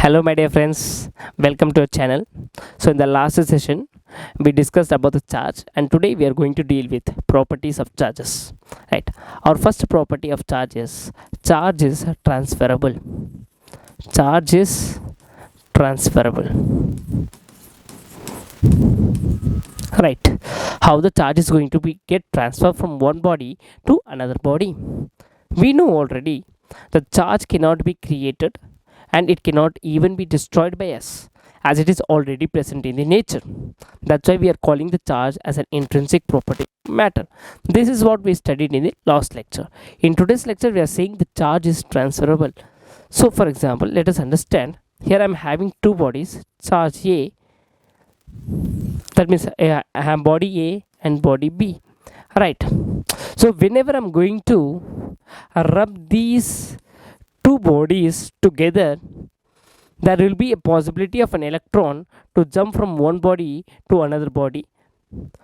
Hello my dear friends, welcome to our channel. So in the last session we discussed about the charge, and today we are going to deal with properties of charges. Right. Our first property of charge is transferable. Charge is transferable. Right. How the charge is going to be get transferred from one body to another body? We know already the charge cannot be created and it cannot even be destroyed by us, as it is already present in the nature. That's why we are calling the charge as an intrinsic property of matter. This is what we studied in the last lecture. In today's lecture we are saying the charge is transferable. So for example, let us understand. Here I am having two bodies, charge A, that means I have body A and body B. Right. So whenever I'm going to rub these two bodies together, there will be a possibility of an electron to jump from one body to another body.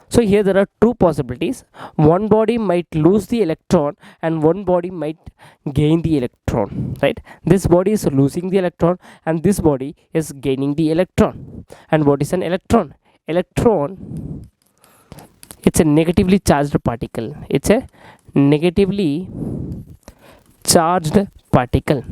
So here there are two possibilities. One body might lose the electron and one body might gain the electron. Right. This body is losing the electron and this body is gaining the electron. And what is an electron? Electron, it's a negatively charged particle. It's a negatively charged particle.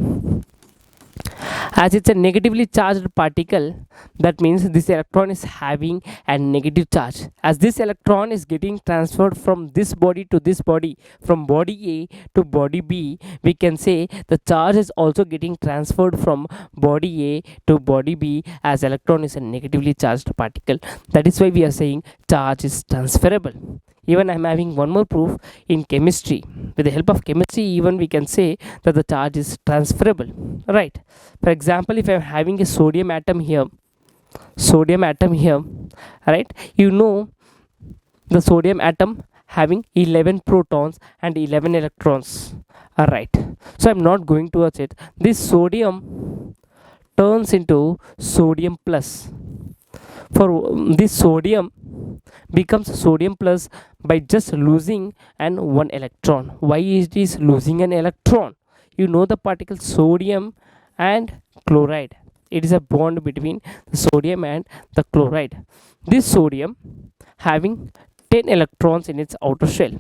As it's a negatively charged particle, that means this electron is having a negative charge. As this electron is getting transferred from this body to this body, from body A to body B, we can say the charge is also getting transferred from body A to body B, as electron is a negatively charged particle. That is why we are saying charge is transferable. Even I am having one more proof in chemistry. With the help of chemistry, even we can say that the charge is transferable. Right. For example, if I am having a sodium atom here, right, you know the sodium atom having 11 protons and 11 electrons. Right. So I am not going towards it. This sodium turns into sodium plus. For this sodium becomes sodium plus by just losing one electron. Why it is losing an electron? You know the particle sodium and chloride. It is a bond between the sodium and the chloride. This sodium having 10 electrons in its outer shell,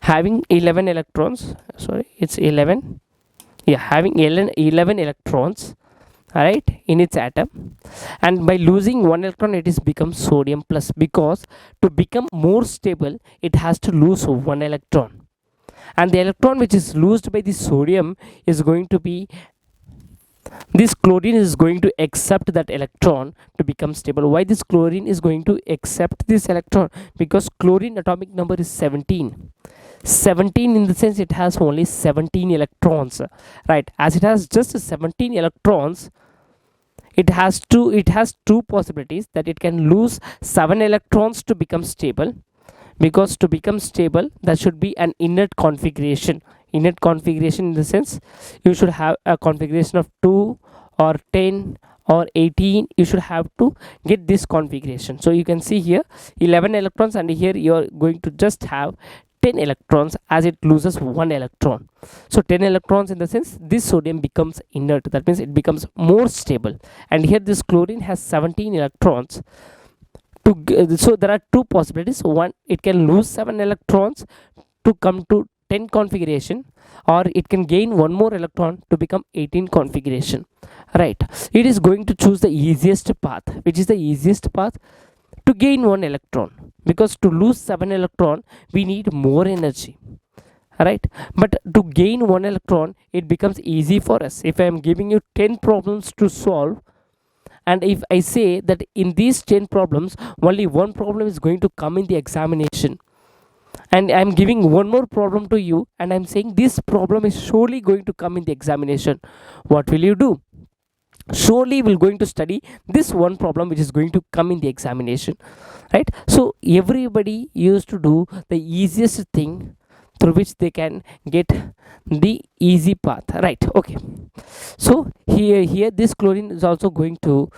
having 11 electrons, sorry, it's 11, yeah, having 11 electrons, right, in its atom, and by losing one electron it is becomes sodium plus, because to become more stable it has to lose one electron, and the electron which is lost by the sodium is going to be, this chlorine is going to accept that electron to become stable. Why this chlorine is going to accept this electron? Because chlorine atomic number is 17 in the sense it has only 17 electrons, right? As it has just 17 electrons, it has two possibilities, that it can lose 7 electrons to become stable, because to become stable there should be an inert configuration in the sense you should have a configuration of 2 or 10 or 18. You should have to get this configuration. So you can see here 11 electrons, and here you are going to just have 10 electrons, as it loses one electron. So 10 electrons in the sense this sodium becomes inert, that means it becomes more stable, and here this chlorine has 17 electrons. So there are two possibilities. One, it can lose 7 electrons to come to 10 configuration, or it can gain one more electron to become 18 configuration. Right. It is going to choose the easiest path. Which is the easiest path? To gain one electron, because to lose 7 electron we need more energy, right? But to gain one electron it becomes easy for us. If I am giving you 10 problems to solve, and if I say that in these 10 problems only one problem is going to come in the examination, and I am giving one more problem to you and I am saying this problem is surely going to come in the examination, what will you do? Surely we're going to study this one problem which is going to come in the examination, right? So everybody used to do the easiest thing through which they can get the easy path, right? Okay, so here this chlorine is also going to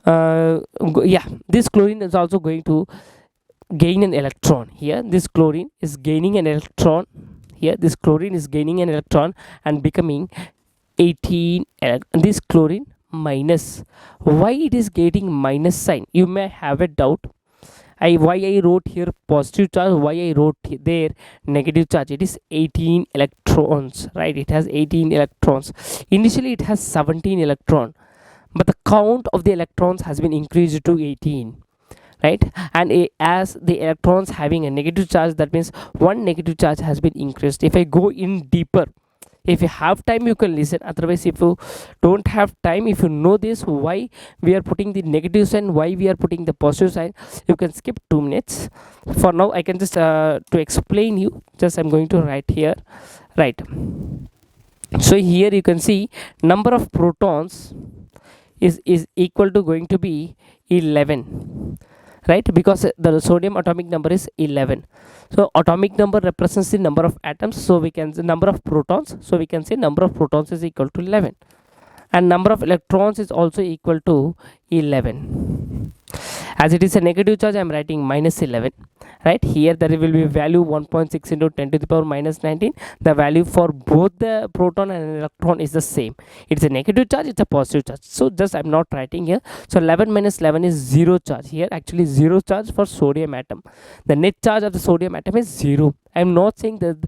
this chlorine is also going to gain an electron. Here this chlorine is gaining an electron, here this chlorine is gaining an electron and becoming 18 this chlorine minus. Why it is getting minus sign? You may have a doubt. Why I wrote here positive charge, why I wrote there negative charge. It is 18 electrons, right? It has 18 electrons. Initially it has 17 electron, but the count of the electrons has been increased to 18, right? And as the electrons having a negative charge, that means one negative charge has been increased. If I go in deeper, if you have time you can listen, otherwise if you don't have time, if you know this why we are putting the negative sign, why we are putting the positive sign, you can skip 2 minutes. For now I can just to explain you, just I'm going to write here, right? So here you can see number of protons is equal to going to be 11, right? Because the sodium atomic number is 11. So atomic number represents the number of atoms, so we can say number of protons, so we can say number of protons is equal to 11, and number of electrons is also equal to 11. As it is a negative charge, I am writing minus 11, right? Here there will be value 1.6 into 10 to the power minus 19. The value for both the proton and electron is the same. It's a negative charge, it's a positive charge, so just I'm not writing here. So 11 minus 11 is 0 charge. Here actually 0 charge for sodium atom. The net charge of the sodium atom is 0. I'm not saying that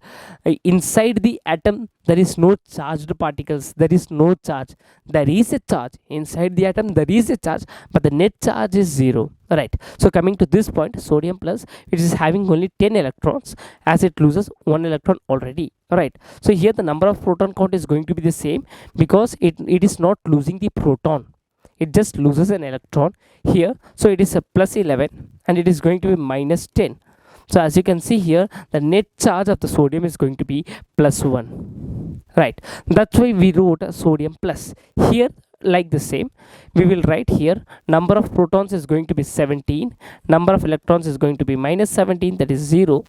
inside the atom there is no charged particles, there is no charge. There is a charge inside the atom, there is a charge, but the net charge is 0, right? So coming to this point, sodium plus, it is having only 10 electrons, as it loses 1 electron already, right? So here the number of proton count is going to be the same, because it is not losing the proton, it just loses an electron here. So it is a plus 11 and it is going to be minus 10. So as you can see here, the net charge of the sodium is going to be plus 1, right? That's why we wrote sodium plus. Here like the same, we will write here number of protons is going to be 17, number of electrons is going to be minus 17, that is 0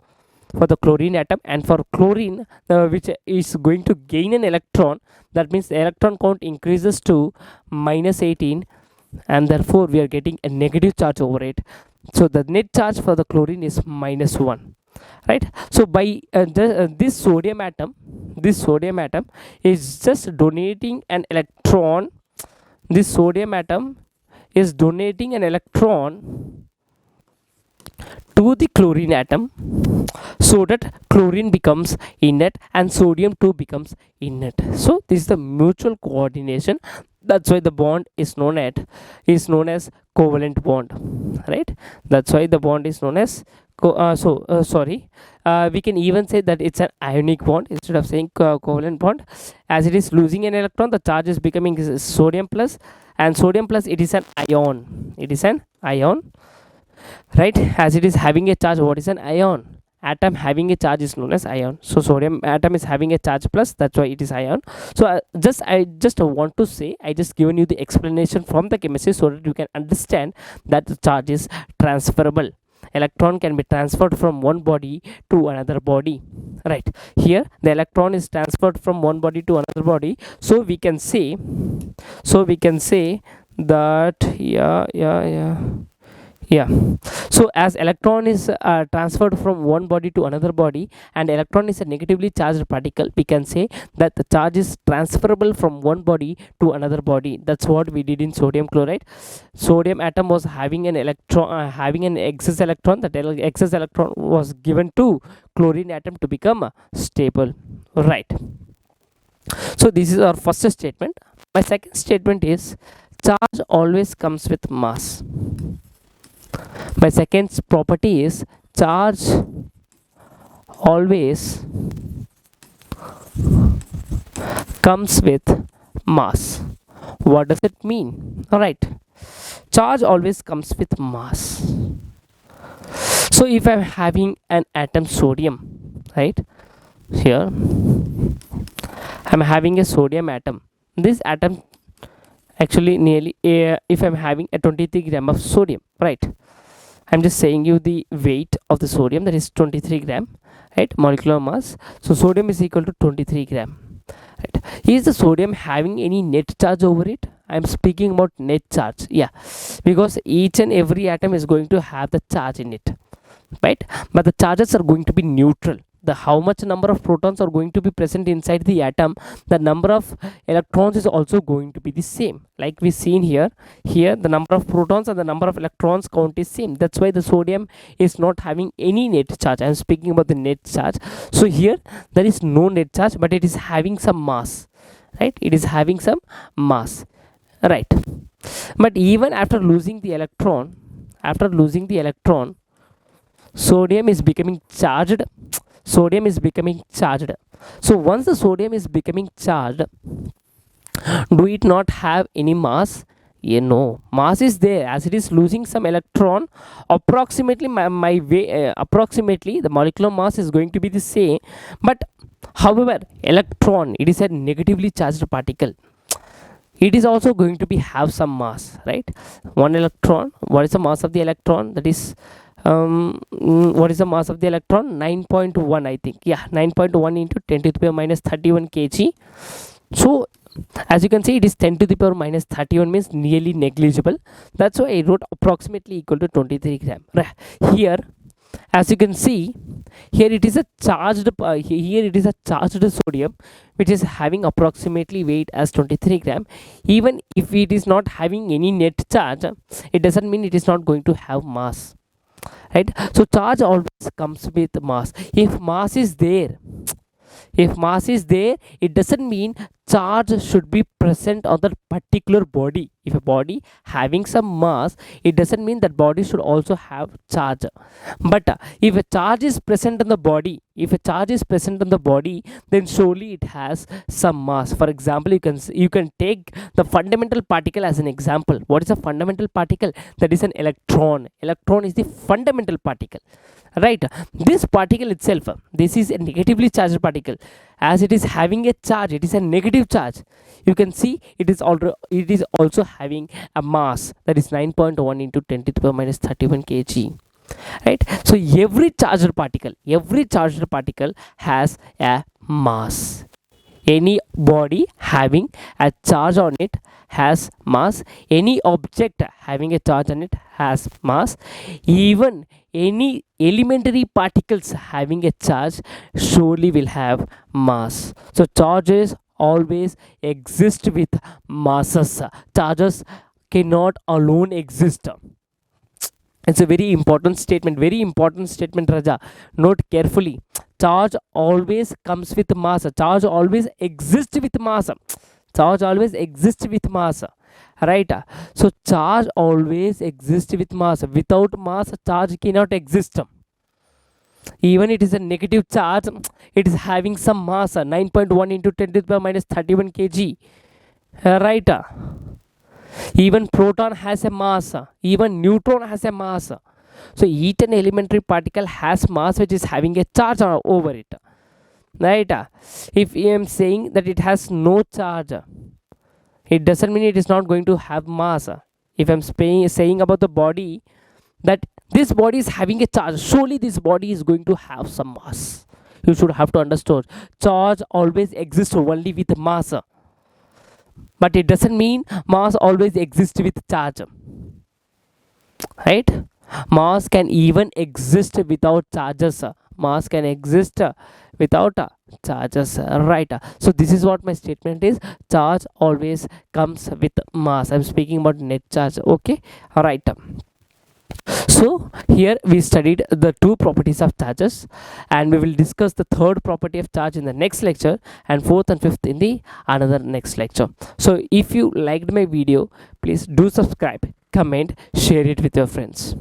for the chlorine atom. And for chlorine which is going to gain an electron, that means the electron count increases to minus 18, and therefore we are getting a negative charge over it. So the net charge for the chlorine is minus 1, right? So by this sodium atom is just donating an electron. This sodium atom is donating an electron to the chlorine atom, so that chlorine becomes inert and sodium too becomes inert. So this is the mutual coordination. That's why the bond is known as covalent bond, right? That's why the bond is known as we can even say that it's an ionic bond instead of saying covalent bond. As it is losing an electron, the charge is becoming sodium plus, and sodium plus, it is an ion, right? As it is having a charge, what is an ion? Atom having a charge is known as ion. So sodium atom is having a charge plus, that's why it is ion. So I just want to say, I just given you the explanation from the chemistry so that you can understand that the charge is transferable. Electron can be transferred from one body to another body, right? Here the electron is transferred from one body to another body, so we can say that so as electron is transferred from one body to another body, and electron is a negatively charged particle, we can say that the charge is transferable from one body to another body. That's what we did in sodium chloride. Sodium atom was having an electron, having an excess electron. That excess electron was given to chlorine atom to become stable, right? So this is our first statement. My second statement is charge always comes with mass. My second property is charge always comes with mass. What does it mean? All right, charge always comes with mass. So if I'm having an atom sodium, right, here I'm having a sodium atom. This atom actually nearly if I'm having a 23 gram of sodium, right? I'm just saying you the weight of the sodium, that is 23 gram, right? Molecular mass. So sodium is equal to 23 gram, right? Is the sodium having any net charge over it? I'm speaking about net charge, yeah, because each and every atom is going to have the charge in it, right? But the charges are going to be neutral. the how much number of protons are going to be present inside the atom, the number of electrons is also going to be the same. Like we seen here, the number of protons and the number of electrons count is same. That's why the sodium is not having any net charge. I'm speaking about the net charge. So here there is no net charge, but it is having some mass, right? It is having some mass, right? But even after losing the electron, sodium is becoming charged. So once the sodium is becoming charged, do it not have any mass? Yeah, no, mass is there, as it is losing some electron. Approximately approximately the molecular mass is going to be the same, but however, electron, it is a negatively charged particle, it is also going to be have some mass, right? One electron, what is the mass of the electron? That is what is the mass of the electron? 9.1, I think. Yeah, 9.1 into 10 to the power minus 31 kg. So as you can see, it is 10 to the power minus 31, means nearly negligible. That's why I wrote approximately equal to 23 gram. Here, as you can see, here it is a charged sodium which is having approximately weight as 23 gram. Even if it is not having any net charge, it doesn't mean it is not going to have mass, right? So charge always comes with mass. If mass is there, it doesn't mean charge should be present on that particular body. If a body having some mass, it doesn't mean that body should also have charge. But if a charge is present on the body, then surely it has some mass. For example, you can take the fundamental particle as an example. What is a fundamental particle? That is an electron. Electron is the fundamental particle, right? This particle itself, this is a negatively charged particle. As it is having a charge, it is a negative charge. You can see it is also having a mass, that is 9.1 into 10 to the power minus 31 kg, right? So every charged particle has a mass. Any body having a charge on it has mass. Any object having a charge on it has mass. Even any elementary particles having a charge surely will have mass. So charges always exist with masses. Charges cannot alone exist. It's a very important statement, Raja. Note carefully. Charge always comes with mass. Charge always exists with mass. Right? So charge always exists with mass. Without mass, charge cannot exist. Even it is a negative charge, it is having some mass. 9.1 into 10 to the power minus 31 kg. Right? Even proton has a mass. Even neutron has a mass. So each and elementary particle has mass which is having a charge over it, right? If I am saying that it has no charge, it doesn't mean it is not going to have mass. If I am saying about the body, that this body is having a charge, surely this body is going to have some mass. You should have to understand, charge always exists only with mass, but it doesn't mean mass always exists with charge, right? Mass can even exist without charges. Mass can exist without charges, right? So this is what my statement is. Charge always comes with mass. I'm speaking about net charge. Okay, all right. So here we studied the two properties of charges, and we will discuss the third property of charge in the next lecture, and fourth and fifth in the another next lecture. So if you liked my video, please do subscribe, comment, share it with your friends.